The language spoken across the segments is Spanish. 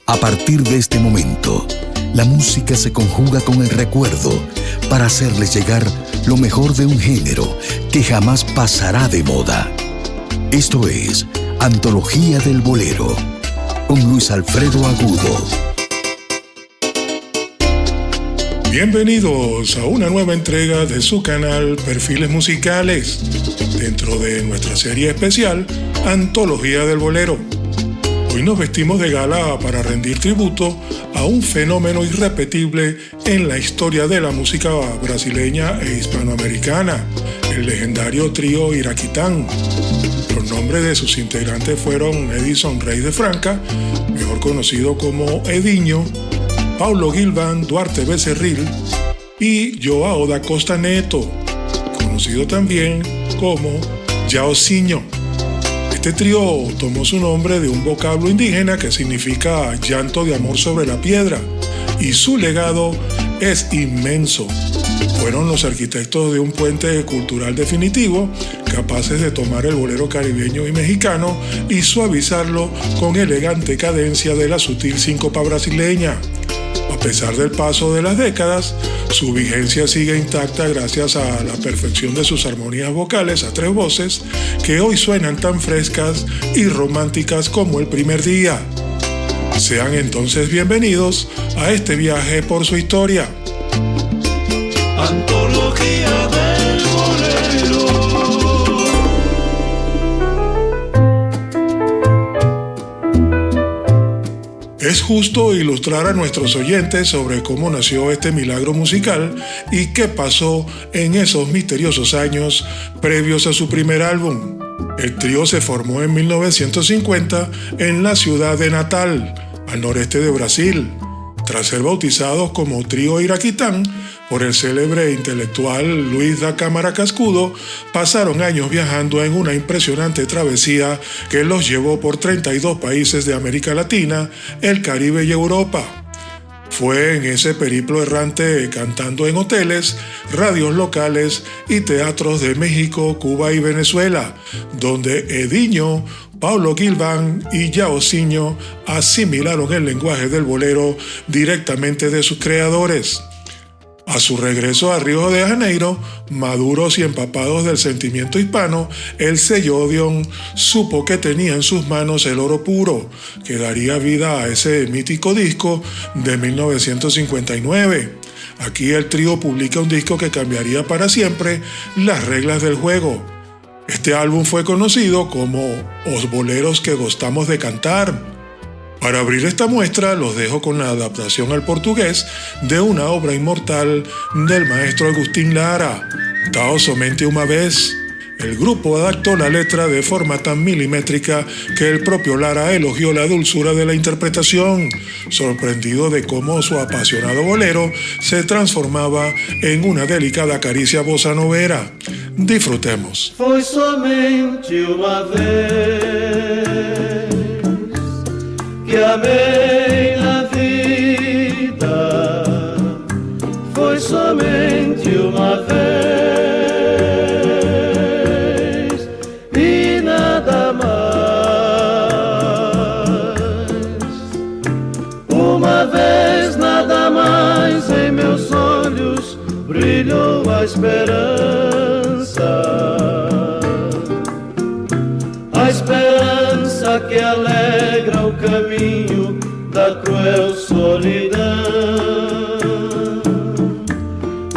A partir de este momento, la música se conjuga con el recuerdo para hacerles llegar lo mejor de un género que jamás pasará de moda. Esto es Antología del Bolero, con Luis Alfredo Agudo. Bienvenidos a una nueva entrega de su canal Perfiles Musicales, dentro de nuestra serie especial Antología del Bolero. Hoy nos vestimos de gala para rendir tributo a un fenómeno irrepetible en la historia de la música brasileña e hispanoamericana, el legendario trío Iraquitán. Los nombres de sus integrantes fueron Edison Reis de Franca, mejor conocido como Edinho, Paulo Gilvan Duarte Becerril y Joao da Costa Neto, conocido también como Jairzinho. Este trío tomó su nombre de un vocablo indígena que significa llanto de amor sobre la piedra, y su legado es inmenso. Fueron los arquitectos de un puente cultural definitivo, capaces de tomar el bolero caribeño y mexicano y suavizarlo con elegante cadencia de la sutil síncopa brasileña. A pesar del paso de las décadas, su vigencia sigue intacta gracias a la perfección de sus armonías vocales a tres voces, que hoy suenan tan frescas y románticas como el primer día. Sean entonces bienvenidos a este viaje por su historia. Antología del Bolero. Es justo ilustrar a nuestros oyentes sobre cómo nació este milagro musical y qué pasó en esos misteriosos años previos a su primer álbum. El trío se formó en 1950 en la ciudad de Natal, al noreste de Brasil. Tras ser bautizados como Trío Iraquitán por el célebre intelectual Luis da Câmara Cascudo, pasaron años viajando en una impresionante travesía que los llevó por 32 países de América Latina, el Caribe y Europa. Fue en ese periplo errante cantando en hoteles, radios locales y teatros de México, Cuba y Venezuela, donde Edinho, Paulo Gilvan y Jairzinho asimilaron el lenguaje del bolero directamente de sus creadores. A su regreso a Río de Janeiro, maduros y empapados del sentimiento hispano, el sello Odeon supo que tenía en sus manos el oro puro, que daría vida a ese mítico disco de 1959. Aquí el trío publica un disco que cambiaría para siempre las reglas del juego. Este álbum fue conocido como Os Boleros que Gostamos de Cantar. Para abrir esta muestra los dejo con la adaptación al portugués de una obra inmortal del maestro Agustín Lara, Tão Somente Uma Vez. El grupo adaptó la letra de forma tan milimétrica que el propio Lara elogió la dulzura de la interpretación, sorprendido de cómo su apasionado bolero se transformaba en una delicada caricia bossa novera. Disfrutemos. Foi somente uma vez que amei na vida, foi somente uma vez e nada mais. Uma vez, nada mais, em meus olhos brilhou a esperança. A esperança que alegra o caminho da cruel solidão.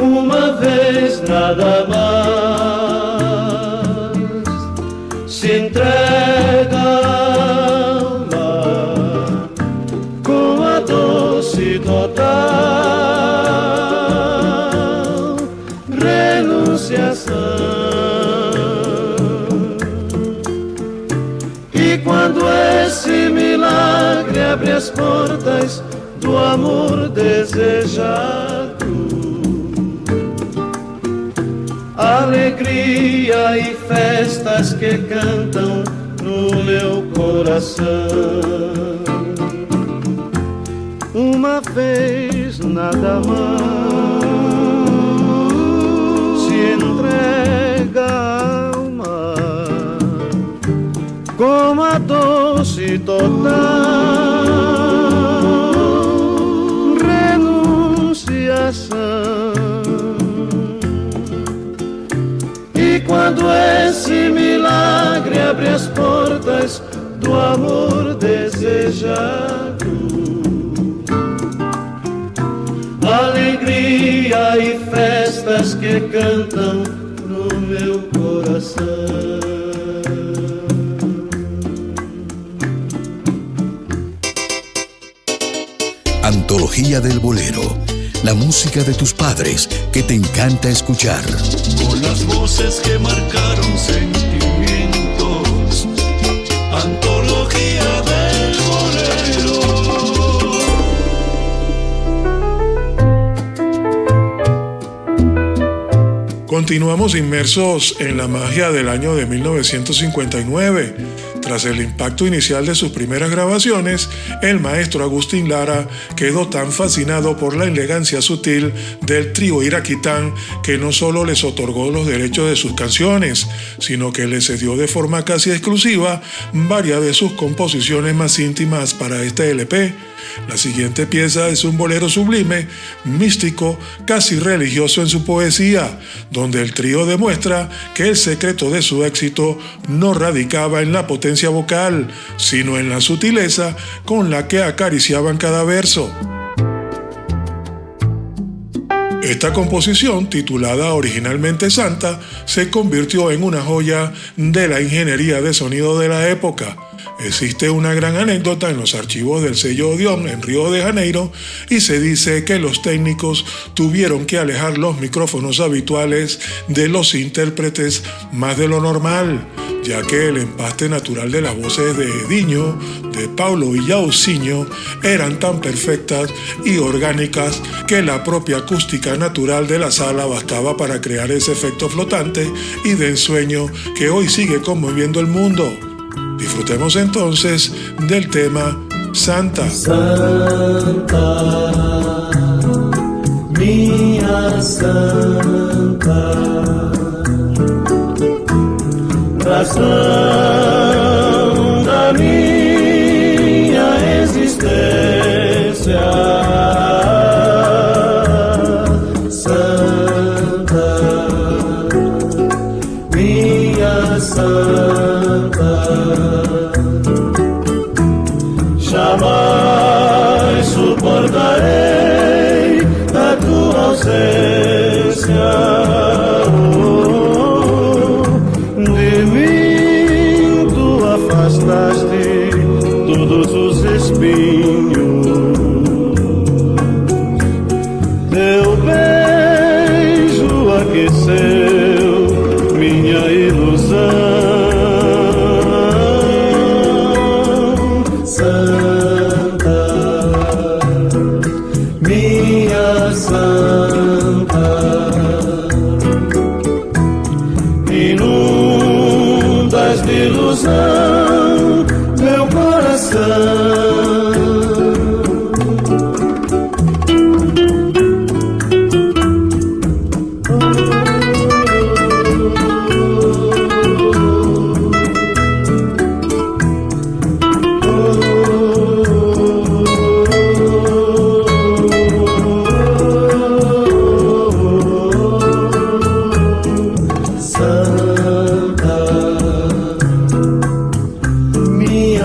Uma vez, nada mais, se entrega a alma com a doce total renunciação. E quando esse milagre abre as portas do amor desejado, alegria e festas que cantam no meu coração. Uma vez, nada mais, se entrega a alma com a doce total abre as portas do amor desejado. Alegria e festas que cantam no meu coração. Antología del Bolero, la música de tus padres que te encanta escuchar. Con las voces que marcaron sentimientos, Antología del Bolero. Continuamos inmersos en la magia del año de 1959. Tras el impacto inicial de sus primeras grabaciones, el maestro Agustín Lara quedó tan fascinado por la elegancia sutil del trío iraquitán que no solo les otorgó los derechos de sus canciones, sino que les cedió de forma casi exclusiva varias de sus composiciones más íntimas para este LP. La siguiente pieza es un bolero sublime, místico, casi religioso en su poesía, donde el trío demuestra que el secreto de su éxito no radicaba en la potencia vocal, sino en la sutileza con la que acariciaban cada verso. Esta composición, titulada originalmente Santa, se convirtió en una joya de la ingeniería de sonido de la época. Existe una gran anécdota en los archivos del sello Odeón en Río de Janeiro y se dice que los técnicos tuvieron que alejar los micrófonos habituales de los intérpretes más de lo normal, ya que el empaste natural de las voces de Edinho, de Paulo y Jairzinho eran tan perfectas y orgánicas que la propia acústica natural de la sala bastaba para crear ese efecto flotante y de ensueño que hoy sigue conmoviendo el mundo. Disfrutemos entonces del tema Santa. Santa, minha Santa, razão da minha existência. Santa, minha Santa, jamais suportarei a tua ausência. De mim tu afastaste todos os espinhos. Teu beijo aqueceu minha ilusão. Santa, inundas de ilusão meu coração.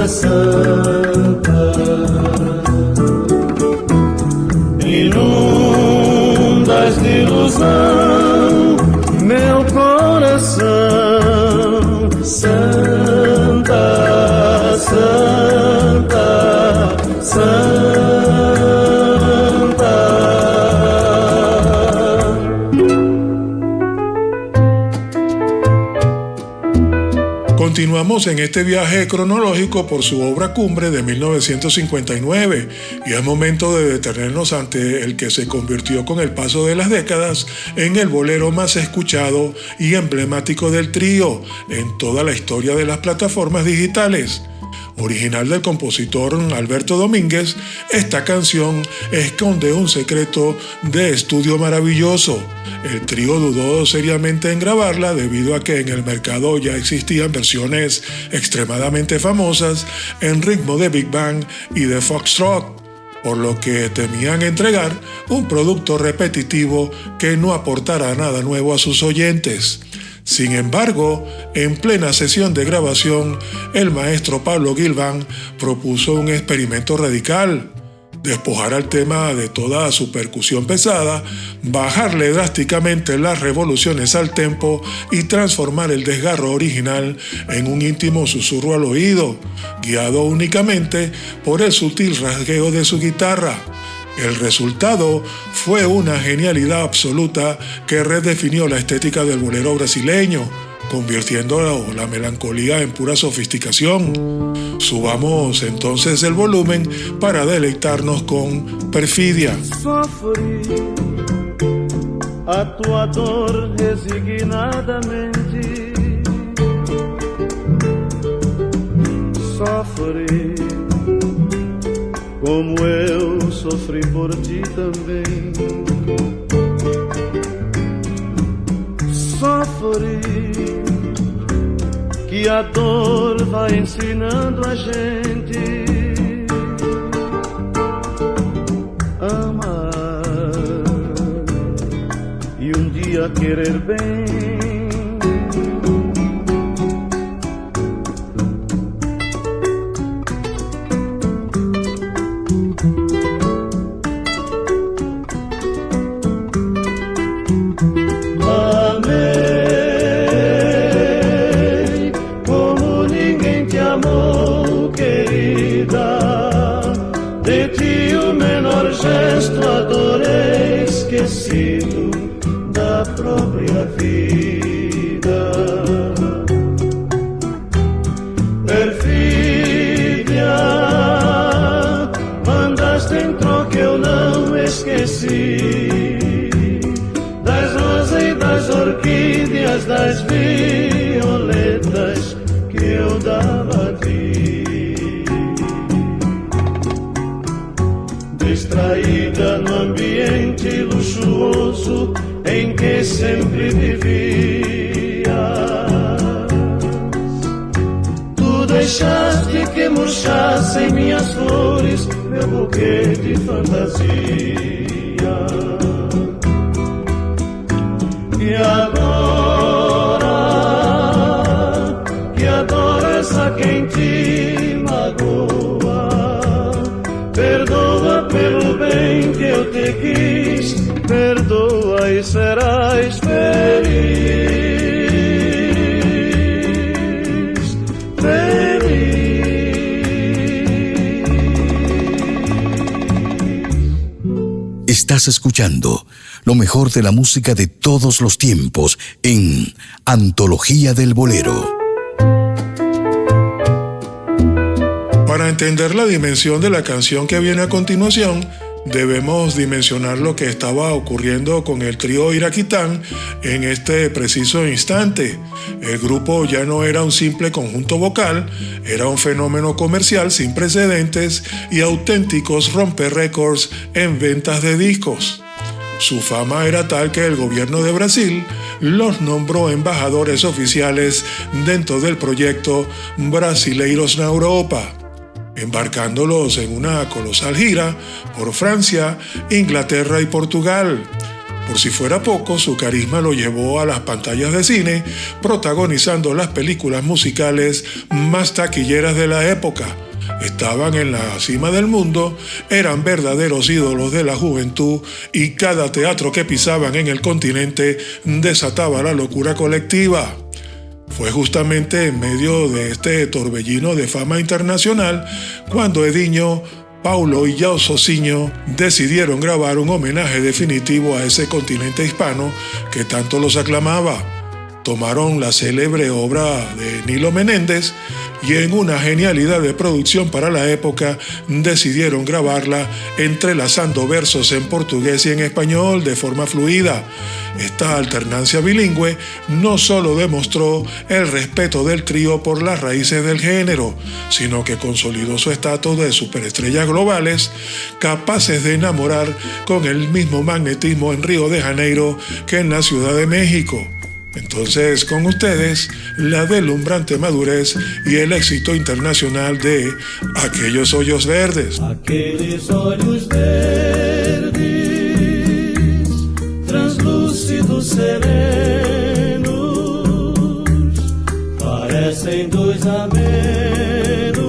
Santa, inundas de ilusão meu coração. Santa, Santa, Santa. Continuamos en este viaje cronológico por su obra cumbre de 1959 y es momento de detenernos ante el que se convirtió con el paso de las décadas en el bolero más escuchado y emblemático del trío en toda la historia de las plataformas digitales. Original del compositor Alberto Domínguez, esta canción esconde un secreto de estudio maravilloso. El trío dudó seriamente en grabarla debido a que en el mercado ya existían versiones extremadamente famosas en ritmo de Big Bang y de Foxtrot, por lo que temían entregar un producto repetitivo que no aportara nada nuevo a sus oyentes. Sin embargo, en plena sesión de grabación, el maestro Pablo Gilbán propuso un experimento radical: despojar al tema de toda su percusión pesada, bajarle drásticamente las revoluciones al tempo y transformar el desgarro original en un íntimo susurro al oído, guiado únicamente por el sutil rasgueo de su guitarra. El resultado fue una genialidad absoluta que redefinió la estética del bolero brasileño, convirtiendo la melancolía en pura sofisticación. Subamos entonces el volumen para deleitarnos con Perfidia. Sofri a tua dor resignadamente. Sofre como eu sofri por ti também. Sofre que a dor vai ensinando a gente amar e um dia querer bem. Esquecido da própria vida. Perfídia, mandaste em troca, eu não esqueci das rosas e das orquídeas, das violetas que eu dava a ti. Distraída no ambiente luxuoso em que sempre vivias, tu deixaste que murchassem minhas flores, meu buquê de fantasia. E agora que adoras a quem te magoa, perdoa pelo bem que eu te quis, perdoa e serás feliz, feliz. Estás escuchando lo mejor de la música de todos los tiempos en Antología del Bolero. Para entender la dimensión de la canción que viene a continuación, debemos dimensionar lo que estaba ocurriendo con el trío Iraquitán en este preciso instante. El grupo ya no era un simple conjunto vocal, era un fenómeno comercial sin precedentes y auténticos romper récords en ventas de discos. Su fama era tal que el gobierno de Brasil los nombró embajadores oficiales dentro del proyecto Brasileiros na Europa, embarcándolos en una colosal gira por Francia, Inglaterra y Portugal. Por si fuera poco, su carisma lo llevó a las pantallas de cine, protagonizando las películas musicales más taquilleras de la época. Estaban en la cima del mundo, eran verdaderos ídolos de la juventud y cada teatro que pisaban en el continente desataba la locura colectiva. Fue justamente en medio de este torbellino de fama internacional cuando Edinho, Paulo y João Sozinho decidieron grabar un homenaje definitivo a ese continente hispano que tanto los aclamaba. Tomaron la célebre obra de Nilo Menéndez y en una genialidad de producción para la época decidieron grabarla entrelazando versos en portugués y en español de forma fluida. Esta alternancia bilingüe no solo demostró el respeto del trío por las raíces del género, sino que consolidó su estatus de superestrellas globales, capaces de enamorar con el mismo magnetismo en Río de Janeiro que en la Ciudad de México. Entonces, con ustedes, la deslumbrante madurez y el éxito internacional de Aquellos Ojos Verdes. Aqueles olhos verdes, translúcidos, serenos, parecem dois a menos,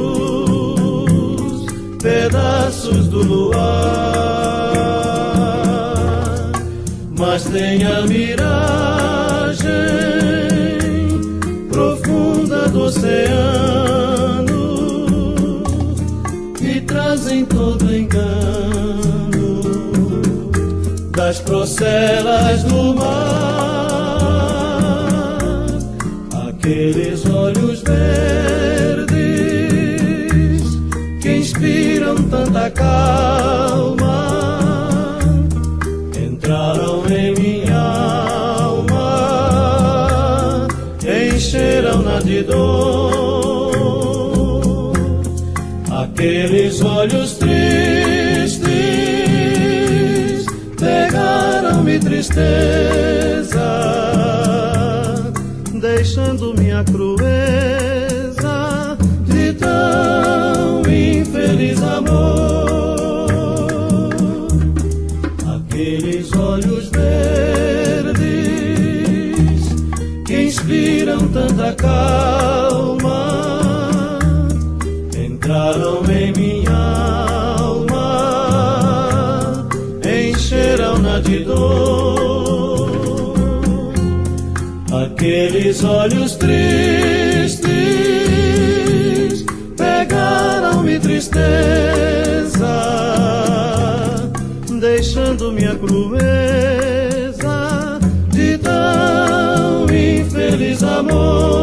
pedaços do luar, mas tem a miragem profunda do oceano e trazem todo engano das procelas do mar, aqueles olhos verdes que inspiram tanta calma, entraram em minha alma, encheram-na de dor, aqueles olhos tristes pegaram-me tristeza, deixando minha crueza de tão infeliz amor. Aqueles olhos verdes que inspiram tanta calma, entraram em minha alma, encheram-na de dor. Aqueles olhos tristes pegaram-me tristeza, deixando minha crueza de tão infeliz amor.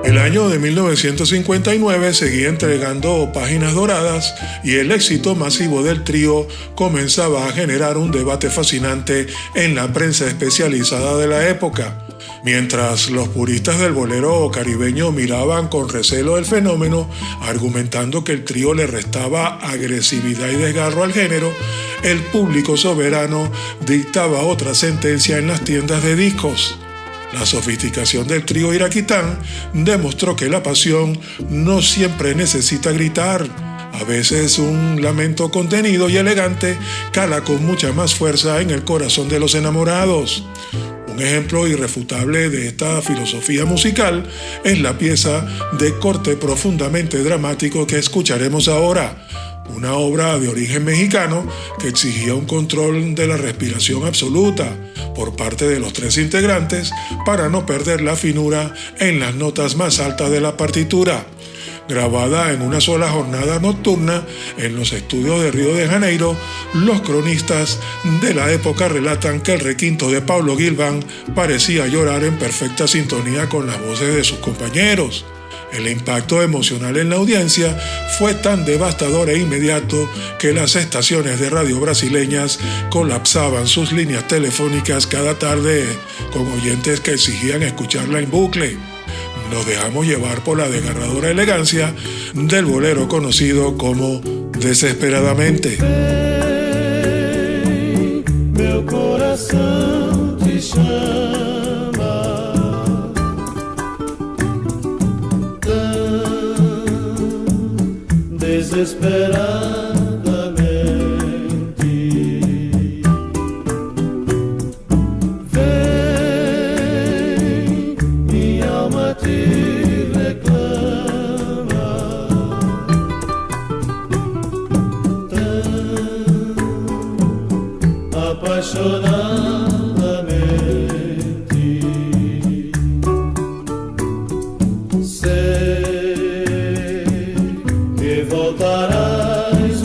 El año de 1959 seguía entregando páginas doradas y el éxito masivo del trío comenzaba a generar un debate fascinante en la prensa especializada de la época. Mientras los puristas del bolero caribeño miraban con recelo el fenómeno, argumentando que el trío le restaba agresividad y desgarro al género, el público soberano dictaba otra sentencia en las tiendas de discos. La sofisticación del trío iraquitán demostró que la pasión no siempre necesita gritar. A veces un lamento contenido y elegante cala con mucha más fuerza en el corazón de los enamorados. Un ejemplo irrefutable de esta filosofía musical es la pieza de corte profundamente dramático que escucharemos ahora, una obra de origen mexicano que exigía un control de la respiración absoluta por parte de los tres integrantes para no perder la finura en las notas más altas de la partitura. Grabada en una sola jornada nocturna en los estudios de Río de Janeiro, los cronistas de la época relatan que el requinto de Paulo Gilbán parecía llorar en perfecta sintonía con las voces de sus compañeros. El impacto emocional en la audiencia fue tan devastador e inmediato que las estaciones de radio brasileñas colapsaban sus líneas telefónicas cada tarde con oyentes que exigían escucharla en bucle. Nos dejamos llevar por la desgarradora elegancia del bolero conocido como Desesperadamente. Meu coração te chama desesperadamente. Vem, minha alma te reclama, tão apaixonadamente. Sei que voltarás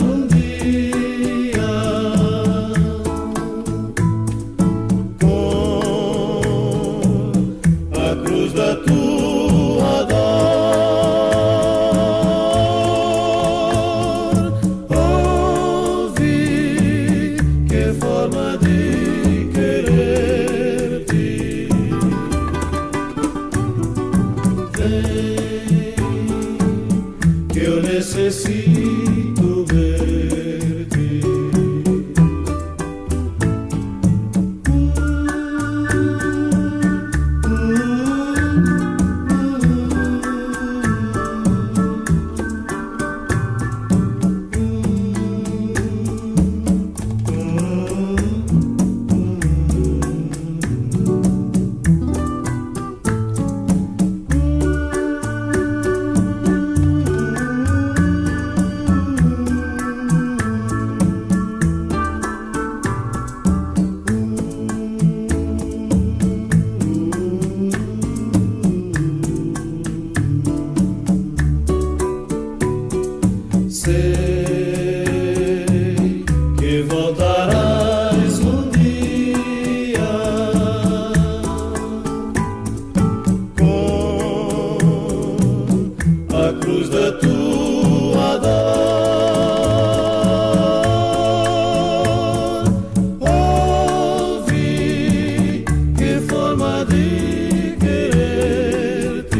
de quererte.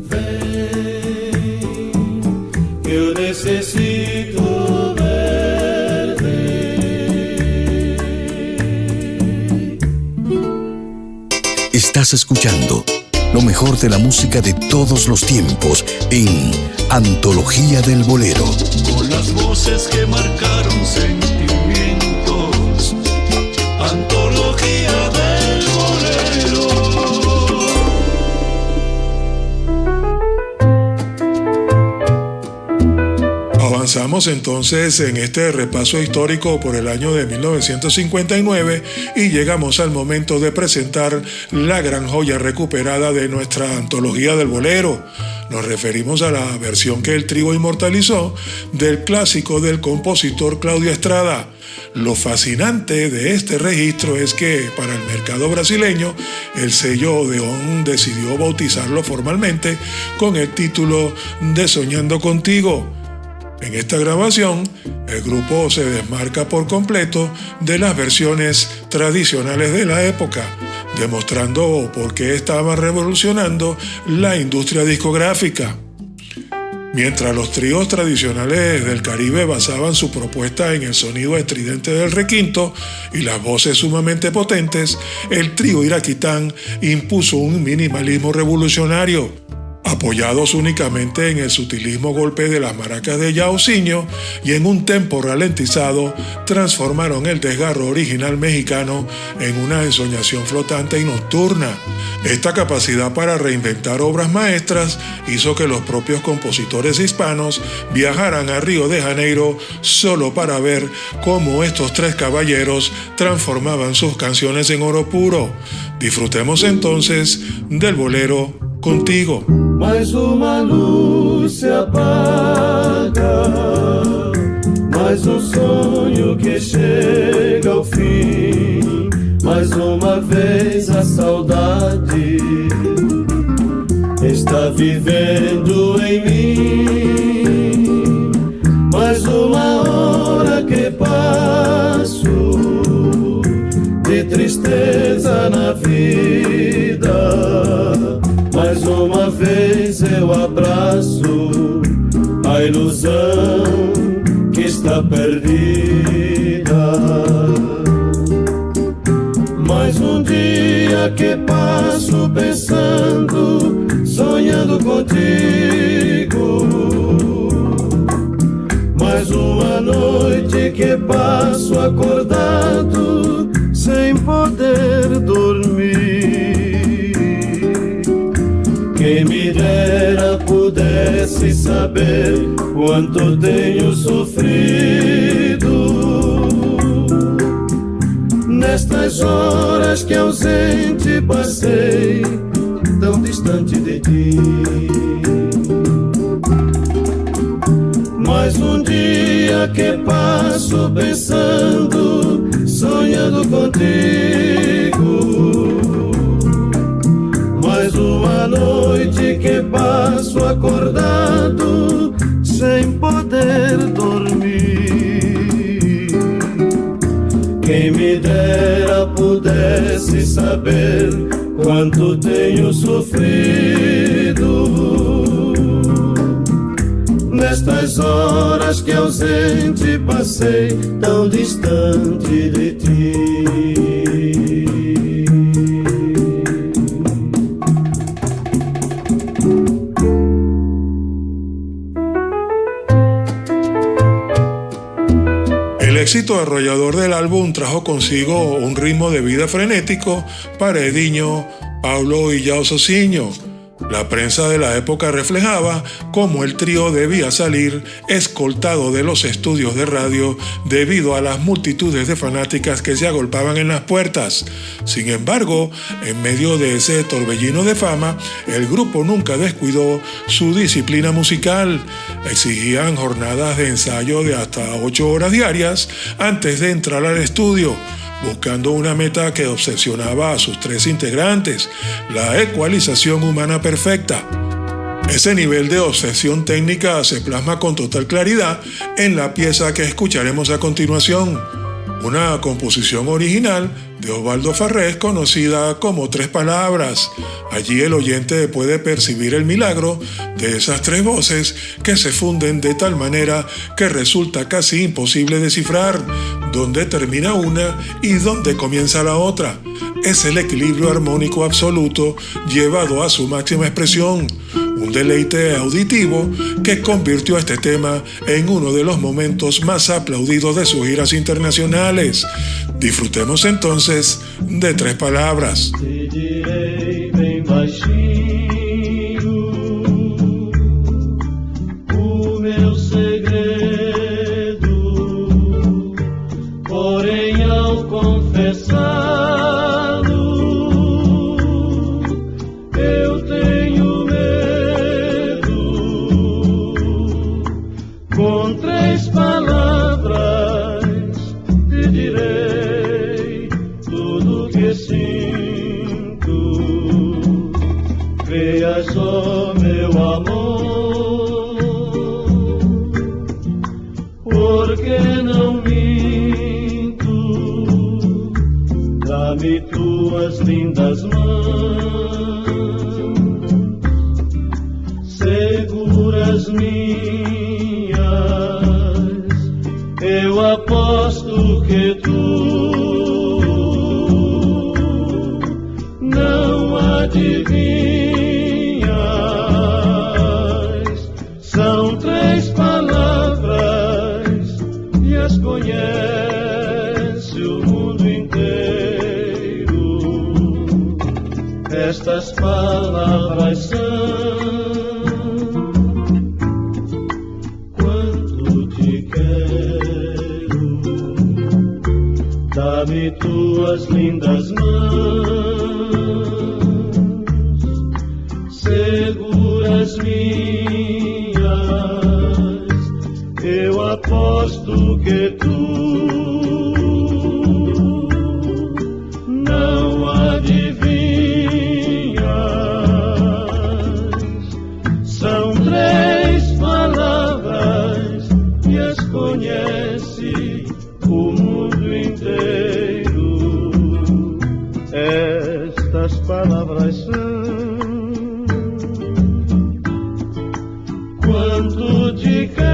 Vem, que eu necesito verte. Estás escuchando lo mejor de la música de todos los tiempos en Antología del Bolero. Con las voces que marcaron sentimientos, Antología del Bolero. Avanzamos entonces en este repaso histórico por el año de 1959 y llegamos al momento de presentar la gran joya recuperada de nuestra Antología del Bolero. Nos referimos a la versión que el trío inmortalizó del clásico del compositor Cláudio Estrada. Lo fascinante de este registro es que para el mercado brasileño el sello Odeón decidió bautizarlo formalmente con el título de Soñando Contigo. En esta grabación, el grupo se desmarca por completo de las versiones tradicionales de la época, demostrando por qué estaba revolucionando la industria discográfica. Mientras los tríos tradicionales del Caribe basaban su propuesta en el sonido estridente del requinto y las voces sumamente potentes, el trío iraquitán impuso un minimalismo revolucionario, apoyados únicamente en el sutilismo golpe de las maracas de Jairzinho y en un tempo ralentizado, transformaron el desgarro original mexicano en una ensoñación flotante y nocturna. Esta capacidad para reinventar obras maestras hizo que los propios compositores hispanos viajaran a Río de Janeiro solo para ver cómo estos tres caballeros transformaban sus canciones en oro puro. Disfrutemos entonces del bolero Contigo. Mais uma luz se apaga, mais sonho que chega ao fim, mais uma vez a saudade está vivendo em mim, mais uma hora que passo de tristeza na vida. Mais uma vez eu abraço a ilusão que está perdida. Mais dia que passo pensando, sonhando contigo. Mais uma noite que passo acordado sem poder dormir. Quem me dera pudesse saber quanto tenho sofrido nestas horas que ausente passei, tão distante de ti. Mais dia que passo pensando, sonhando contigo. Mais uma noite que passo acordado sem poder dormir. Quem me dera pudesse saber quanto tenho sofrido nestas horas que ausente passei, tão distante de ti. El éxito arrollador del álbum trajo consigo un ritmo de vida frenético para Edinho, Paulo y João Sozinho. La prensa de la época reflejaba cómo el trío debía salir escoltado de los estudios de radio debido a las multitudes de fanáticas que se agolpaban en las puertas. Sin embargo, en medio de ese torbellino de fama, el grupo nunca descuidó su disciplina musical. Exigían jornadas de ensayo de hasta 8 horas diarias antes de entrar al estudio, buscando una meta que obsesionaba a sus 3 integrantes, la ecualización humana perfecta. Ese nivel de obsesión técnica se plasma con total claridad en la pieza que escucharemos a continuación. una composición original de Osvaldo Farrés conocida como Tres Palabras. Allí el oyente puede percibir el milagro de esas tres voces que se funden de tal manera que resulta casi imposible descifrar dónde termina una y dónde comienza la otra. Es el equilibrio armónico absoluto llevado a su máxima expresión, un deleite auditivo que convirtió a este tema en uno de los momentos más aplaudidos de sus giras internacionales. Disfrutemos entonces de Tres Palabras. Te direi bem baixinho o meu segredo, porém ao confessá-lo eu tenho medo. Com três palavras te direi tudo que sinto. Creas, ó meu amor, porque não minto. Dá-me tuas lindas mãos, seguras minhas. Eu aposto que tu não adivinhas. São três palavras e as conhece o mundo inteiro. Estas palavras são: quanto te quero. Dá-me tuas lindas mãos, seguras minhas. Eu aposto que tu não adivinhas. São três palavras e as conhece o mundo inteiro. Estas palavras são: quanto te quero.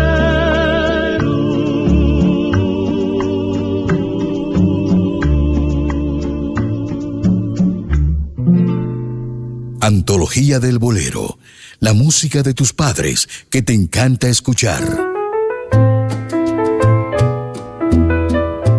Antología del Bolero, la música de tus padres que te encanta escuchar.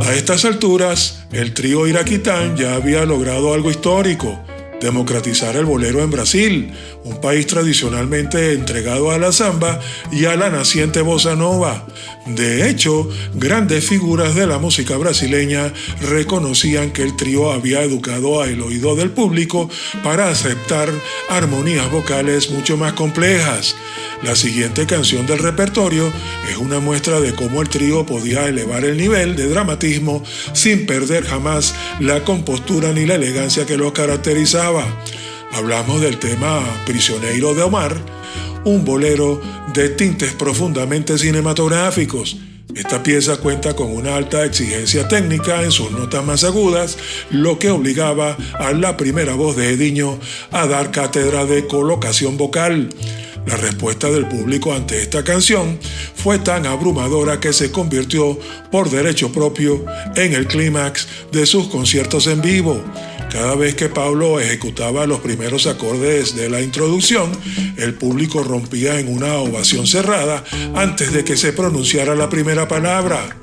A estas alturas, el trío Iraquitán ya había logrado algo histórico: democratizar el bolero en Brasil, un país tradicionalmente entregado a la samba y a la naciente bossa nova. De hecho, grandes figuras de la música brasileña reconocían que el trío había educado al oído del público para aceptar armonías vocales mucho más complejas. La siguiente canción del repertorio es una muestra de cómo el trío podía elevar el nivel de dramatismo sin perder jamás la compostura ni la elegancia que los caracterizaba. Hablamos del tema Prisioneiro de Omar, un bolero de tintes profundamente cinematográficos. Esta pieza cuenta con una alta exigencia técnica en sus notas más agudas, lo que obligaba a la primera voz de Edinho a dar cátedra de colocación vocal. La respuesta del público ante esta canción fue tan abrumadora que se convirtió por derecho propio en el clímax de sus conciertos en vivo. Cada vez que Pablo ejecutaba los primeros acordes de la introducción, el público rompía en una ovación cerrada antes de que se pronunciara la primera palabra.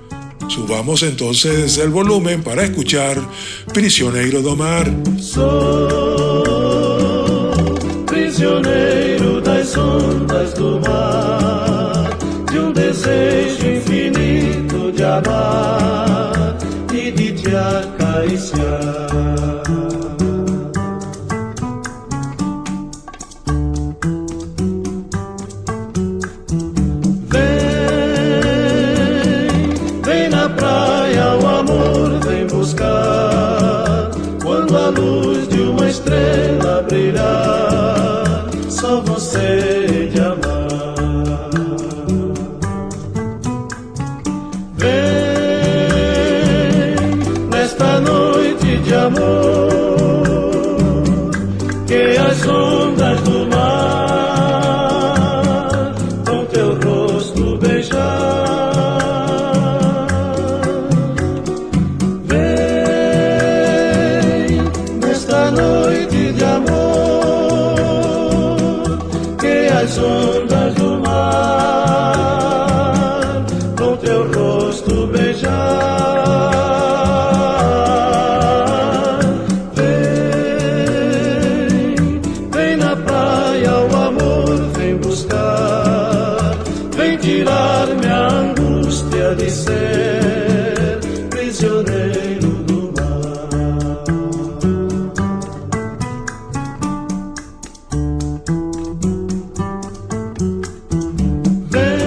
Subamos entonces el volumen para escuchar Prisioneiro do Mar. Sou prisioneiro das ondas do mar, de desejo infinito de amar e de te acariciar. Vem na praia, o amor vem buscar. Quando a luz de uma estrela brilhar, só você de amar. Vem noite de amor, que as ondas do mar com teu rosto beijar. Vem nesta noite de amor, que as ondas do mar com teu rosto beijar. Tirar-me a angústia de ser prisioneiro do mar. Vem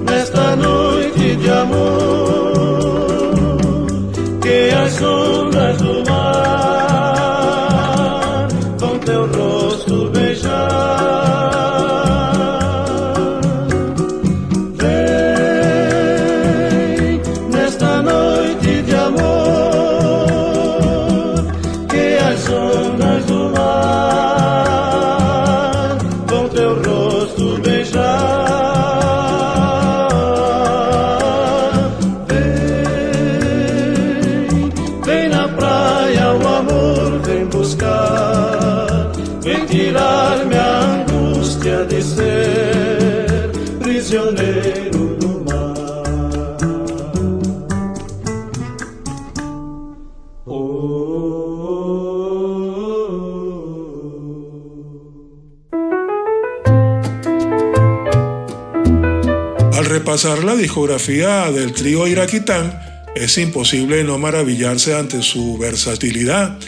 nesta noite de amor, que as ondas do mar com teu rosto beijar. Vem tirar-me a angústia de ser prisioneiro do mar. Al repasar la discografía del trío Iraquitán, es imposible no maravillarse ante su versatilidad.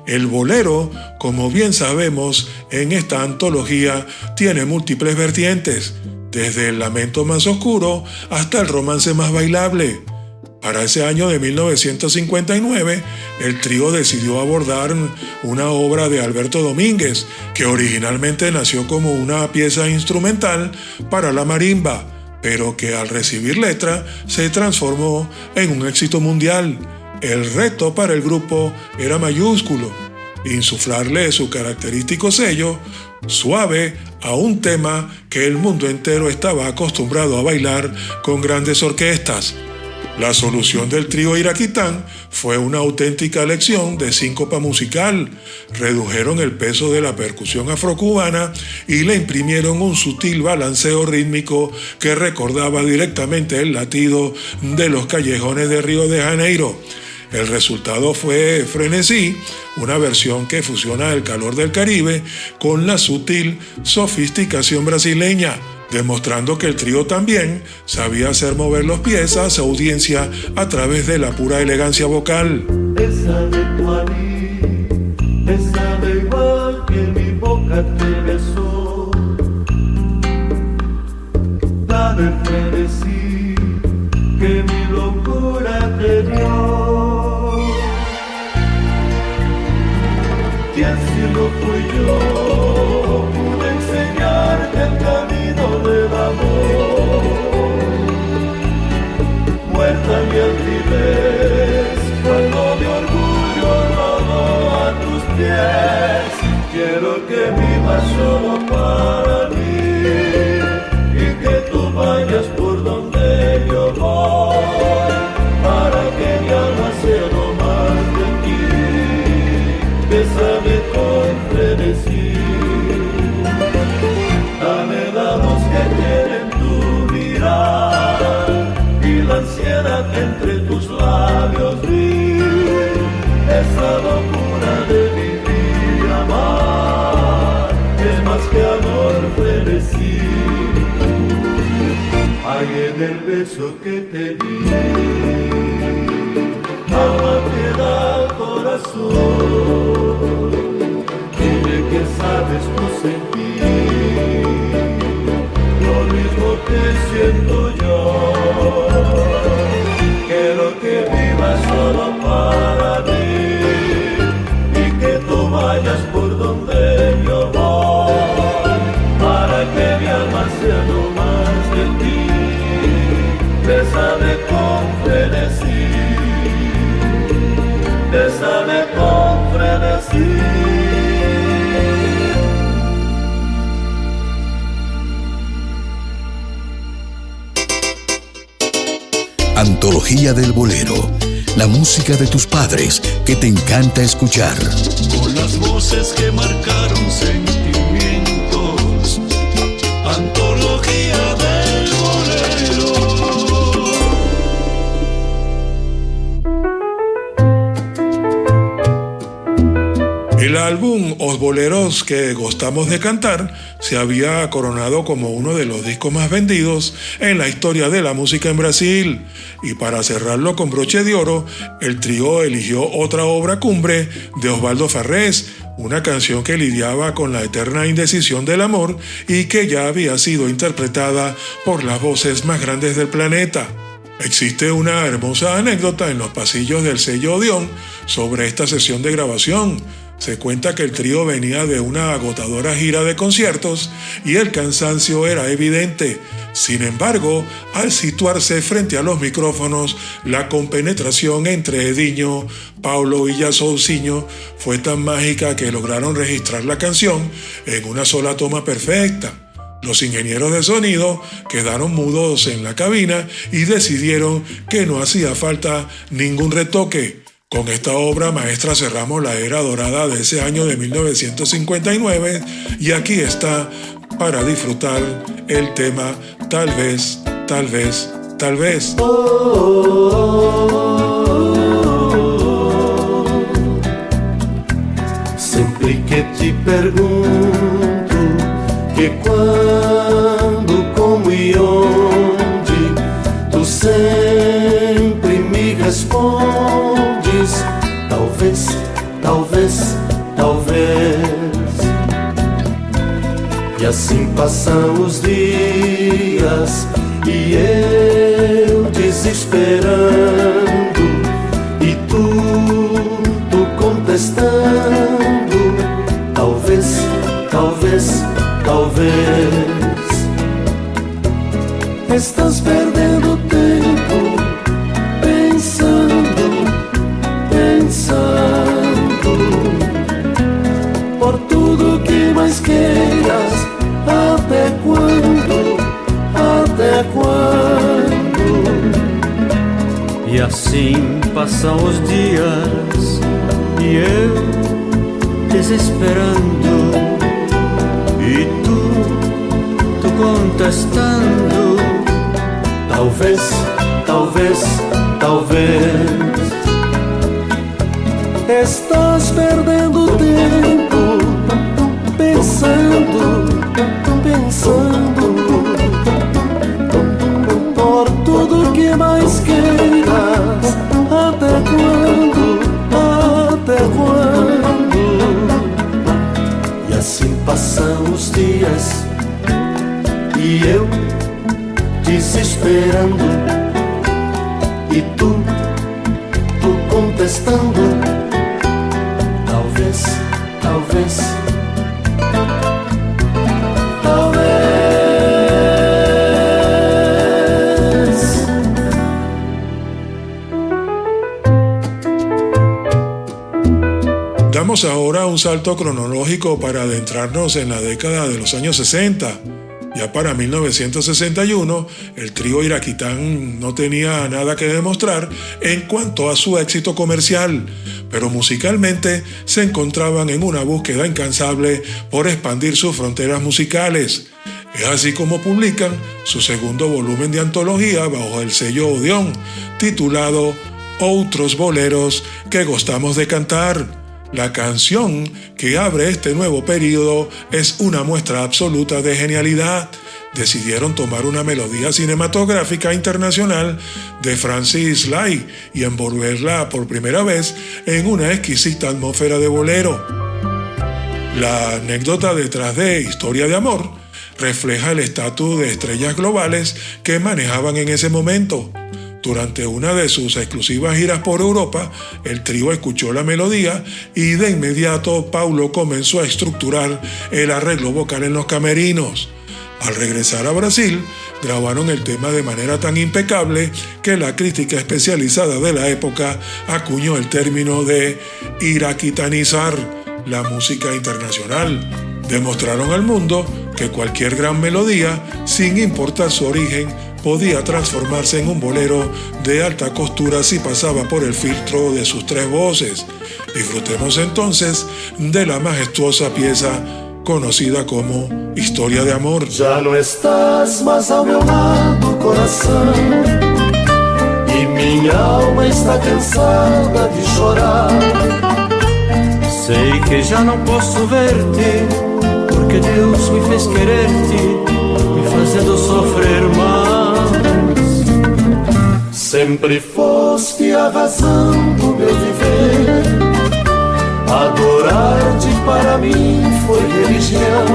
El bolero, como bien sabemos, en esta antología tiene múltiples vertientes, desde el lamento más oscuro hasta el romance más bailable. Para ese año de 1959, el trío decidió abordar una obra de Alberto Domínguez, que originalmente nació como una pieza instrumental para la marimba, pero que al recibir letra se transformó en un éxito mundial. El reto para el grupo era mayúsculo: insuflarle su característico sello suave a un tema que el mundo entero estaba acostumbrado a bailar con grandes orquestas. La solución del trío Iraquitán fue una auténtica lección de síncopa musical. Redujeron el peso de la percusión afrocubana y le imprimieron un sutil balanceo rítmico que recordaba directamente el latido de los callejones de Río de Janeiro. El resultado fue Frenesí, una versión que fusiona el calor del Caribe con la sutil sofisticación brasileña, demostrando que el trío también sabía hacer mover los pies a su audiencia a través de la pura elegancia vocal. Bésame tú a mí, bésame igual que mi boca te besó. Dame el frenesí que mi locura te dio. ¿Quién si no fui yo? Pude enseñarte el camino del amor. Muerta y altivez, cuando mi orgullo rodó a tus pies. Quiero que vivas solo para mí y que tú vayas por donde yo voy, para que mi alma sea lo más de ti. Bésame con frenesí, dame la luz que tiene en tu mirada y la ansiedad entre tus labios vi, esa locura de vivir y amar es más que amor frenesí. Hay en el beso que te di, alma te da corazón, dime que sabes tú sentir lo mismo que siento yo. Quiero que vivas solo para mí y que tú vayas por donde yo voy, para que mi alma sea lo más de ti. Bésame con frenesí. melodía del bolero, la música de tus padres que te encanta escuchar. Con las voces que marcaron sentimientos, antología del bolero. El álbum Os Boleros que gustamos de cantar se había coronado como uno de los discos más vendidos en la historia de la música en Brasil, y para cerrarlo con broche de oro, el trío eligió otra obra cumbre de Osvaldo Farrés, una canción que lidiaba con la eterna indecisión del amor y que ya había sido interpretada por las voces más grandes del planeta. Existe una hermosa anécdota en los pasillos del sello Odeón sobre esta sesión de grabación. Se cuenta que el trío venía de una agotadora gira de conciertos y el cansancio era evidente. Sin embargo, al situarse frente a los micrófonos, la compenetración entre Edinho, Paulo y Souzinho fue tan mágica que lograron registrar la canción en una sola toma perfecta. Los ingenieros de sonido quedaron mudos en la cabina y decidieron que no hacía falta ningún retoque. Con esta obra maestra cerramos la era dorada de ese año de 1959 y aquí está para disfrutar el tema Tal vez, tal vez, tal vez. Sempre que te pergunto que quando, como e onde, tu sempre me respondes talvez, talvez, talvez. E assim passam os dias e eu desesperando e tu contestando talvez, talvez, talvez. Estás perdendo tempo pensando, pensando por tudo que mais queiras. Até quando, até quando? E assim passam os dias e eu desesperando e tu contestando talvez, talvez, talvez. Estás perdendo tempo pensando, pensando por tudo que mais queiras. Até quando, até quando? E assim passam os dias e eu desesperando e tu contestando talvez, talvez, talvez. Damos ahora un salto cronológico para adentrarnos en la década de los años 60. Ya para 1961, el trío iraquitán no tenía nada que demostrar en cuanto a su éxito comercial, pero musicalmente se encontraban en una búsqueda incansable por expandir sus fronteras musicales. Es así como publican su segundo volumen de antología bajo el sello Odeón, titulado Outros Boleros que gostamos de cantar. La canción que abre este nuevo período es una muestra absoluta de genialidad. Decidieron tomar una melodía cinematográfica internacional de Francis Lai y envolverla por primera vez en una exquisita atmósfera de bolero. La anécdota detrás de Historia de Amor refleja el estatus de estrellas globales que manejaban en ese momento. Durante una de sus exclusivas giras por Europa, el trío escuchó la melodía y de inmediato Paulo comenzó a estructurar el arreglo vocal en los camerinos. Al regresar a Brasil, grabaron el tema de manera tan impecable que la crítica especializada de la época acuñó el término de iraquitanizar la música internacional. Demostraron al mundo que cualquier gran melodía, sin importar su origen, podía transformarse en un bolero de alta costura si pasaba por el filtro de sus tres voces. Disfrutemos entonces de la majestuosa pieza conocida como Historia de Amor. Já não estás mais ao meu lado, coração, e minha alma está cansada de chorar. Sei que já não posso ver-te, porque Deus me fez querer-te, me fazendo sofrer mais. Sempre foste a razão do meu viver, adorar-te para mim foi religião.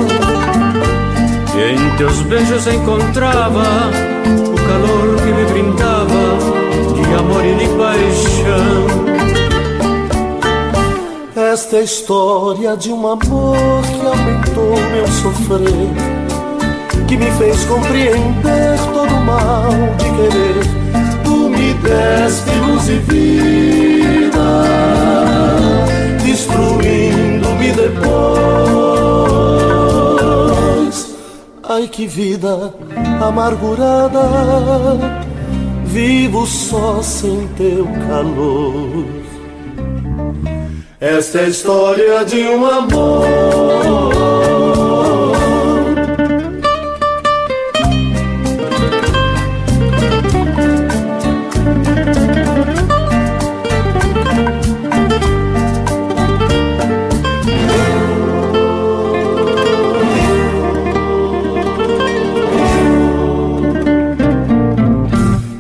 E em teus beijos encontrava o calor que me brindava de amor e de paixão. Esta é a história de um amor que aumentou meu sofrer, que me fez compreender todo o mal de querer. Tu me deste luz e vida, destruindo-me depois. Ai, que vida amargurada, vivo só sem teu calor. Esta é a história de um amor.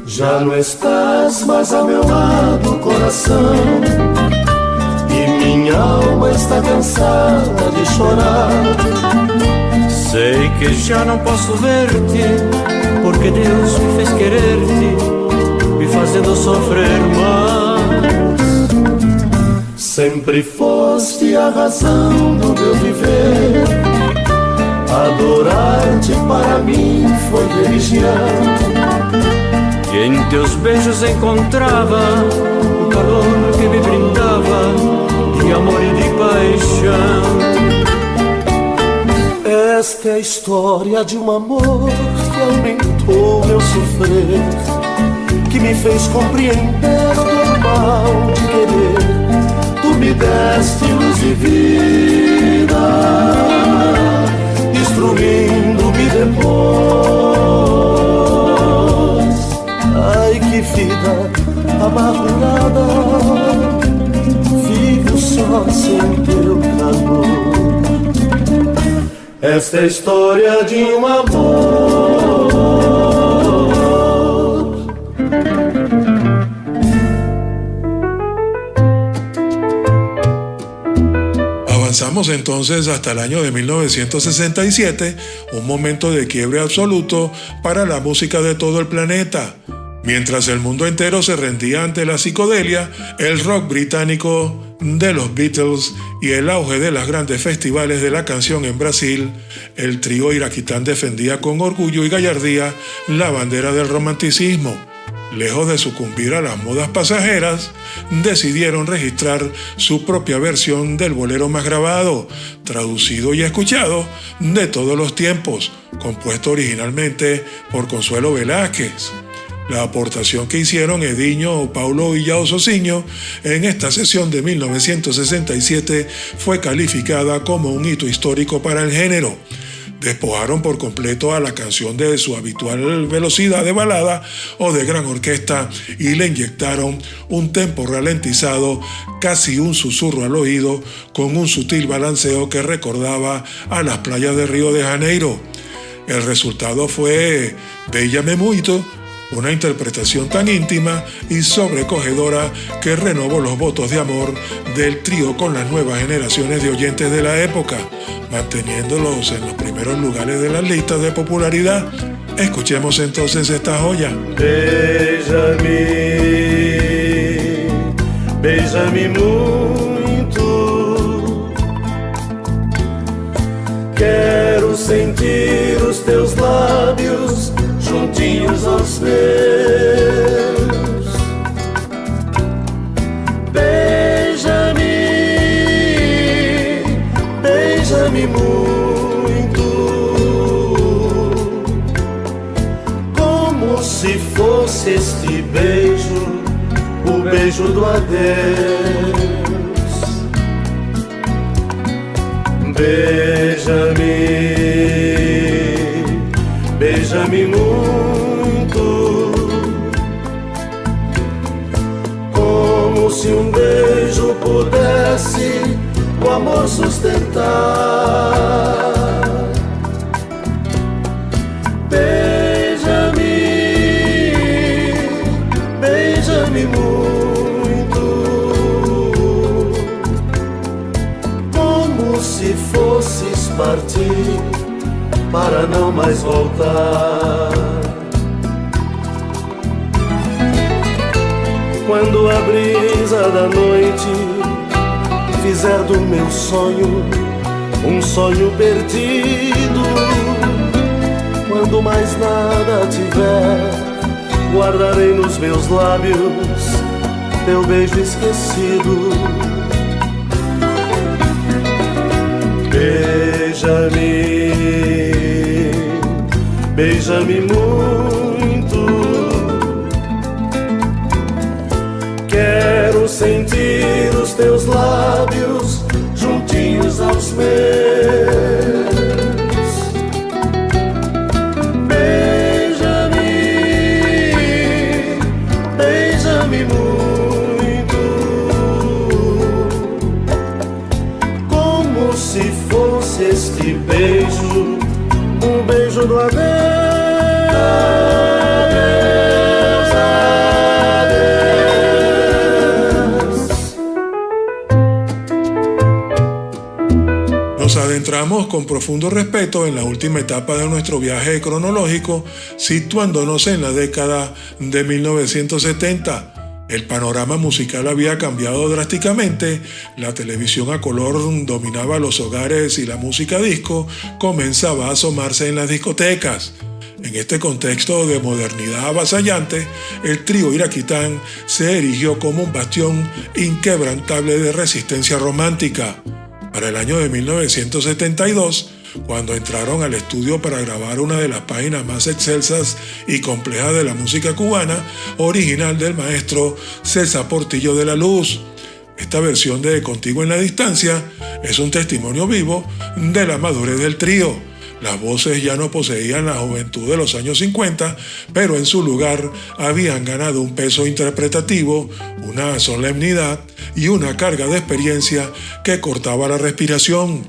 Já não estás mais ao meu lado, coração, e minha alma está cansada de chorar. Sei que já não posso ver-te, porque Deus me fez querer-te, me fazendo sofrer mais. Sempre foste a razão do meu viver, adorar-te para mim foi religião. E em teus beijos encontrava o calor que me brindava de amor e de paixão. Esta é a história de um amor que aumentou meu sofrer, que me fez compreender todo o mal de querer. Tu me deste luz e vida, destruindo-me depois. Ai, que vida amargurada, vivo só sem teu calor. Esta é a história de um amor. Avanzamos entonces hasta el año de 1967, un momento de quiebre absoluto para la música de todo el planeta. Mientras el mundo entero se rendía ante la psicodelia, el rock británico de los Beatles y el auge de los grandes festivales de la canción en Brasil, el trío iraquitán defendía con orgullo y gallardía la bandera del romanticismo. Lejos de sucumbir a las modas pasajeras, decidieron registrar su propia versión del bolero más grabado, traducido y escuchado de todos los tiempos, compuesto originalmente por Consuelo Velázquez. La aportación que hicieron Ediño, Paulo y Yao Socinho en esta sesión de 1967 fue calificada como un hito histórico para el género. Despojaron por completo a la canción de su habitual velocidad de balada o de gran orquesta y le inyectaron un tempo ralentizado, casi un susurro al oído, con un sutil balanceo que recordaba a las playas de Río de Janeiro. El resultado fue Béllame Muito, una interpretación tan íntima y sobrecogedora que renovó los votos de amor del trío con las nuevas generaciones de oyentes de la época, manteniéndolos en los primeros lugares de las listas de popularidad. Escuchemos entonces esta joya. Beija-me, beija-me muito. Quero sentir os teus lábios juntinhos aos meus. Beija-me, beija-me muito, como fosse este beijo, o beijo do adeus. Beija-me, beija-me muito, como se um beijo pudesse o amor sustentar. Beija-me, beija-me muito, como se fosses partir para não mais voltar. Quando a brisa da noite fizer do meu sonho um sonho perdido, quando mais nada tiver, guardarei nos meus lábios teu beijo esquecido. Beija-me, beija-me muito, quero sentir os teus lábios juntinhos aos meus. Beija-me, beija-me muito, como se fosse este beijo, um beijo do adeus. Nos adentramos con profundo respeto en la última etapa de nuestro viaje cronológico, situándonos en la década de 1970. El panorama musical había cambiado drásticamente, la televisión a color dominaba los hogares y la música disco comenzaba a asomarse en las discotecas. En este contexto de modernidad avasallante, el trío Iraquitán se erigió como un bastión inquebrantable de resistencia romántica. Para el año de 1972, cuando entraron al estudio para grabar una de las páginas más excelsas y complejas de la música cubana, original del maestro César Portillo de la Luz. Esta versión de Contigo en la Distancia es un testimonio vivo de la madurez del trío. Las voces ya no poseían la juventud de los años 50, pero en su lugar habían ganado un peso interpretativo, una solemnidad y una carga de experiencia que cortaba la respiración.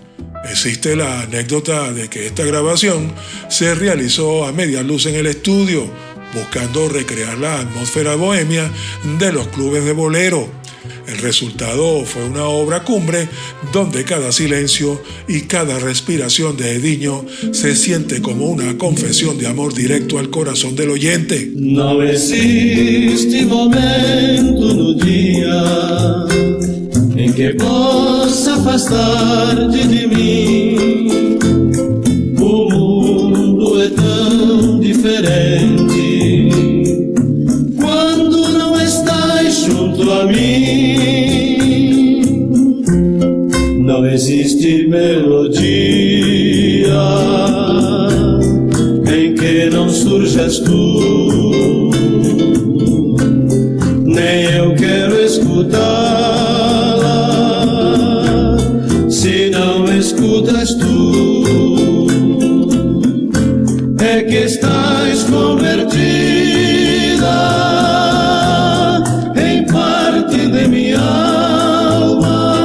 Existe la anécdota de que esta grabación se realizó a media luz en el estudio, buscando recrear la atmósfera bohemia de los clubes de bolero. El resultado fue una obra cumbre donde cada silencio y cada respiración de Edinho se siente como una confesión de amor directo al corazón del oyente. Não existe momento no dia em que possa afastar-te de mim. O mundo é tão diferente quando não estás junto a mim. Não existe melodia em que não surjas tu, nem eu quero escutá-la se não escutas tu. É que estás convertida em parte de minha alma,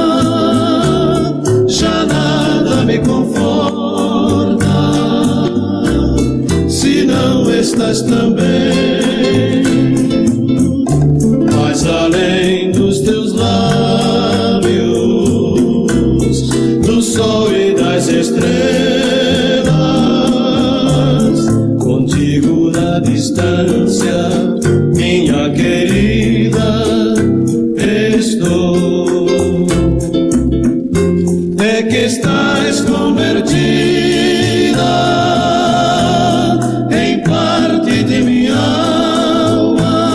já nada me conforta se não estás também. Mas além dos teus lábios, do sol e das estrelas, contigo na distância, minha querida, estou. É que estás convertida em parte de minha alma,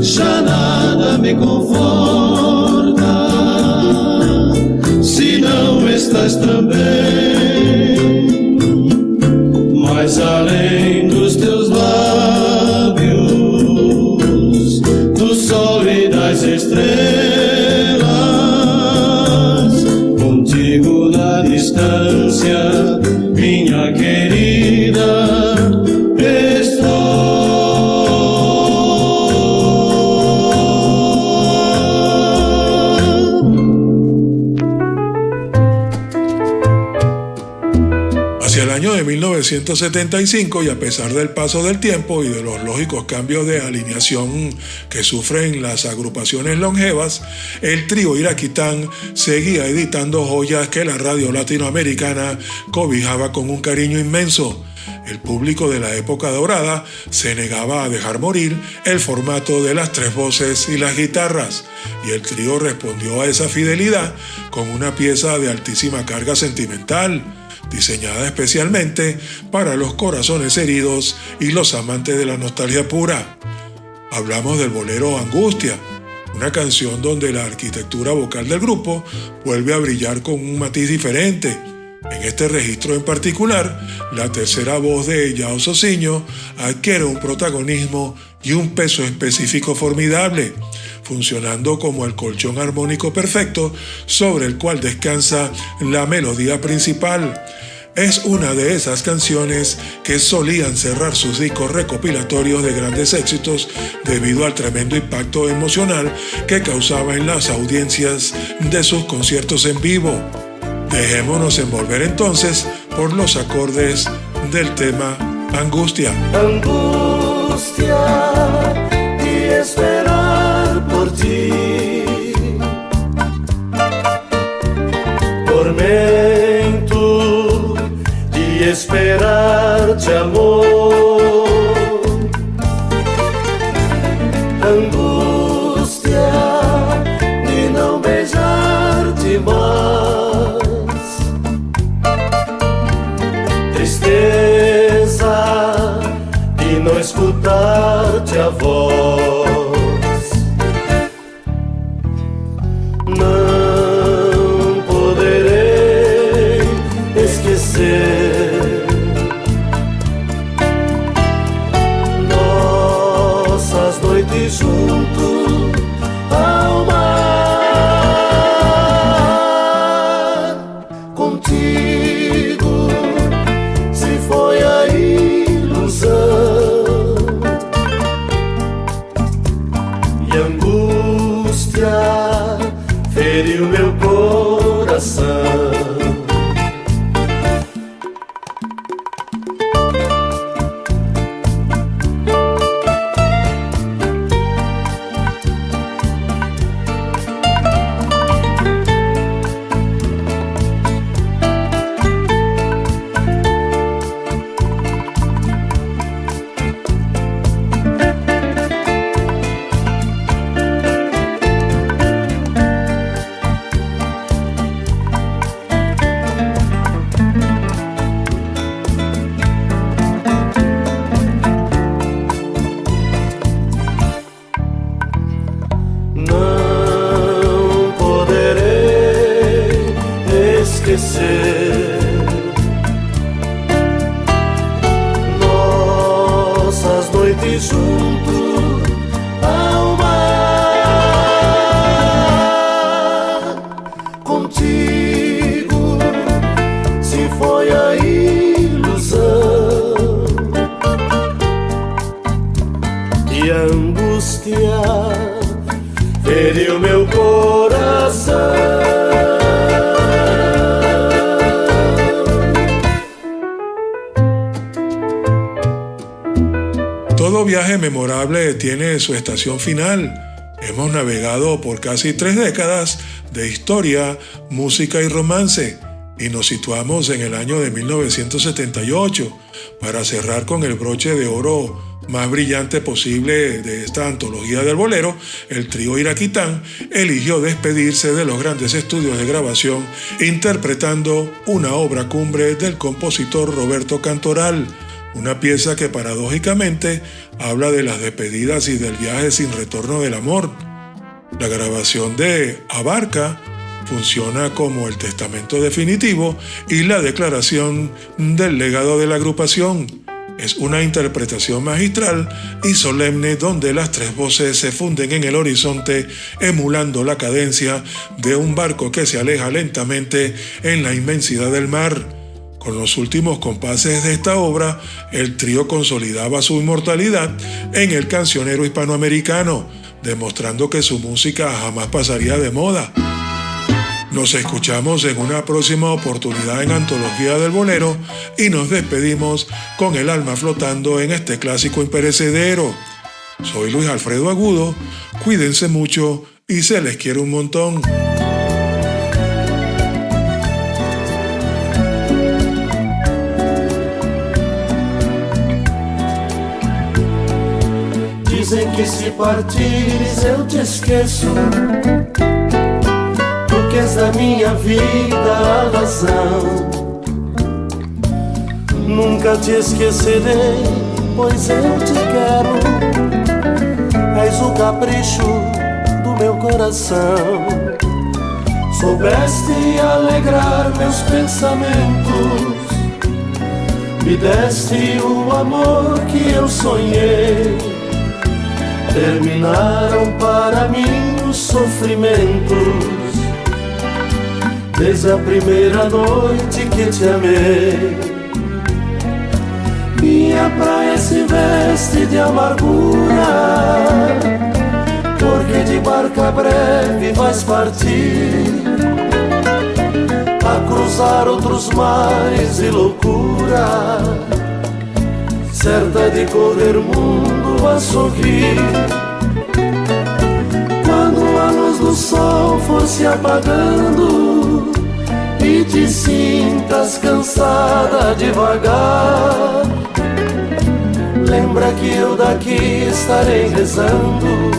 já nada me conforta se não estás também. Mas além dos teus lábios, estrelas, contigo na distância, minha querida, estou. Hacia el año de 1975, y a pesar del paso del tiempo y de los lógicos cambios de alineación que sufren las agrupaciones longevas, el trío Iraquitán seguía editando joyas que la radio latinoamericana cobijaba con un cariño inmenso. El público de la época dorada se negaba a dejar morir el formato de las tres voces y las guitarras, y el trío respondió a esa fidelidad con una pieza de altísima carga sentimental, diseñada especialmente para los corazones heridos y los amantes de la nostalgia pura. Hablamos del bolero Angustia, una canción donde la arquitectura vocal del grupo vuelve a brillar con un matiz diferente. En este registro en particular, la tercera voz de João Sozinho adquiere un protagonismo y un peso específico formidable, funcionando como el colchón armónico perfecto sobre el cual descansa la melodía principal. Es una de esas canciones que solían cerrar sus discos recopilatorios de grandes éxitos debido al tremendo impacto emocional que causaba en las audiencias de sus conciertos en vivo. Dejémonos envolver entonces por los acordes del tema Angustia. Angustia y esperar por ti, tormento y esperarte, amor, angustia de não beijar-te mais, tristeza de não escutar-te a voz, não poderei esquecer nossas noites junto ao mar, contigo se foi a ilusão e a angústia feriu meu coração. Nossas noites junto ao mar, contigo se foi a ilusão e a angústia feriu meu coração. Todo viaje memorable tiene su estación final. Hemos navegado por casi 3 décadas de historia, música y romance, y nos situamos en el año de 1978 para cerrar con el broche de oro más brillante posible de esta antología del bolero. El trío Iraquitán eligió despedirse de los grandes estudios de grabación interpretando una obra cumbre del compositor Roberto Cantoral, una pieza que paradójicamente habla de las despedidas y del viaje sin retorno del amor. La grabación de Abarca funciona como el testamento definitivo y la declaración del legado de la agrupación. Es una interpretación magistral y solemne donde las tres voces se funden en el horizonte, emulando la cadencia de un barco que se aleja lentamente en la inmensidad del mar. Con los últimos compases de esta obra, el trío consolidaba su inmortalidad en el cancionero hispanoamericano, demostrando que su música jamás pasaría de moda. Nos escuchamos en una próxima oportunidad en Antología del Bolero y nos despedimos con el alma flotando en este clásico imperecedero. Soy Luis Alfredo Agudo, cuídense mucho y se les quiere un montón. Dizem que se partires eu te esqueço, porque és da minha vida a razão. Nunca te esquecerei, pois eu te quero. És o capricho do meu coração. Soubeste alegrar meus pensamentos, me deste o amor que eu sonhei. Terminaram para mim os sofrimentos desde a primeira noite que te amei. Minha praia se veste de amargura, porque de barca breve vais partir a cruzar outros mares de loucura, certa de correr mundo a sorrir. Quando a luz do sol for se apagando e te sintas cansada devagar, lembra que eu daqui estarei rezando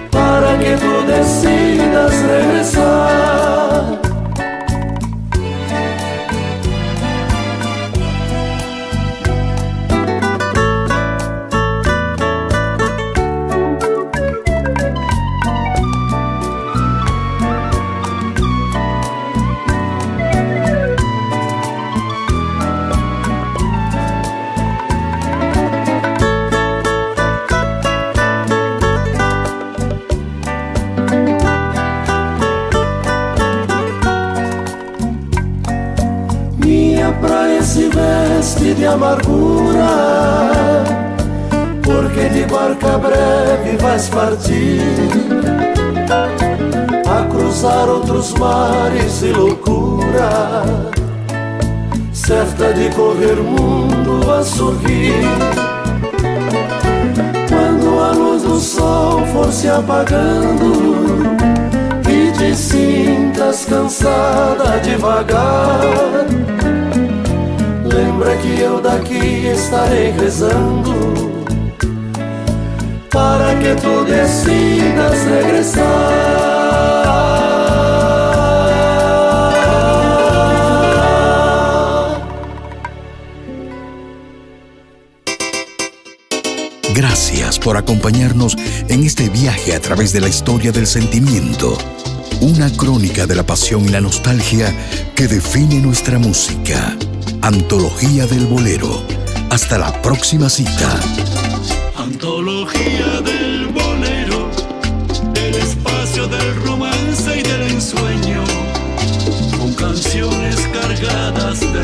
para que tu decidas regressar. Se veste de amargura, porque de barca breve vais partir a cruzar outros mares de loucura, certa de correr mundo a sorrir. Quando a luz do sol for se apagando e te sintas cansada devagar, lembra que eu daqui estarei rezando para que tu decidas regressar. Gracias por acompañarnos en este viaje a través de la historia del sentimiento. Una crónica de la pasión y la nostalgia que define nuestra música. Antología del Bolero. Hasta la próxima cita. Antología del Bolero, el espacio del romance y del ensueño, con canciones cargadas de